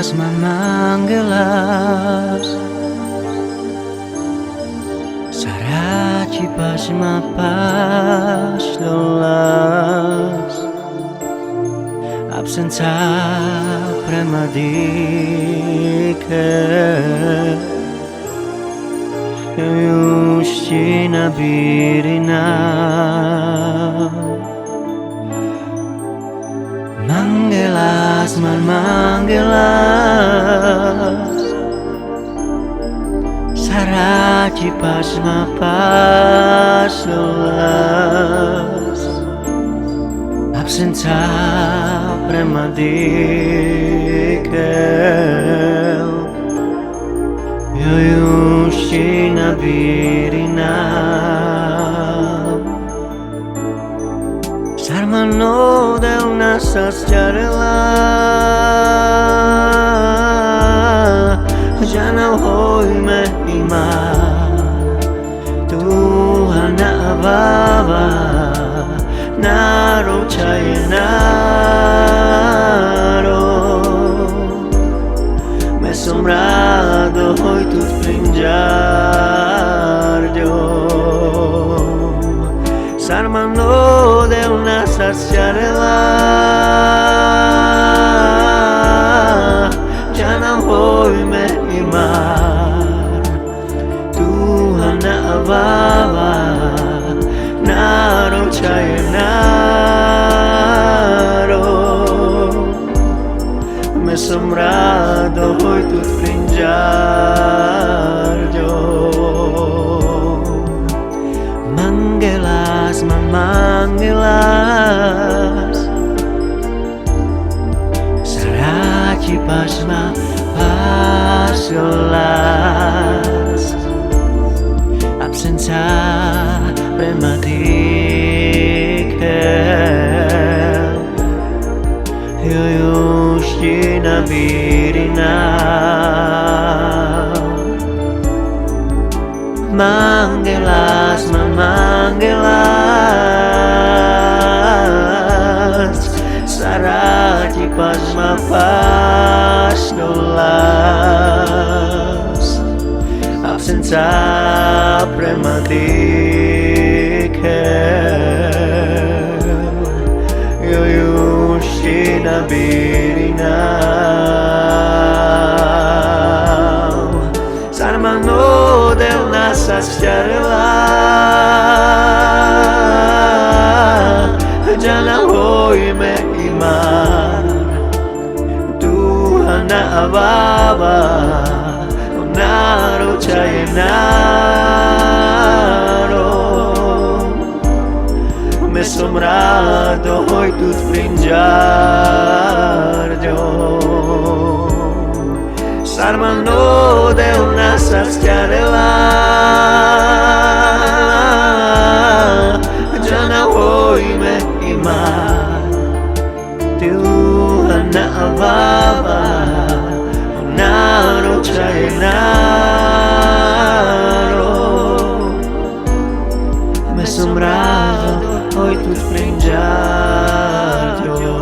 mangelas, mangelas Sarachi pasma paslolas Absența premadike Juština birina Mangelas, mangelas Sarachi pasma paslolas Absența premadike Juština birina Sarmano del nasas jarela Jana hoy me ima Tuhan ababa Naro chayenaro Me sombrado hoy tu springiardio Sarmano de una saciarela Ya no voy me imar Tuhan ababa Naro chayenaro Me sombrado hoy tu springiardio Mangelas, mangelas Sarachi pasma pasiolas Absența premadike Juština birina Mangelas, mangelas Sarachi pasma pasnolas Absența premadike Juština birina Sarmano del nasas jarela Jana hoy me imar Tuhan ababa Naro chayenaro Me sombrado hoy tu springiardio Sarmano de una saciarela Jana hoy me imar Tuhan ababa Naro chayenaro Me sombrado hoy tu springiardio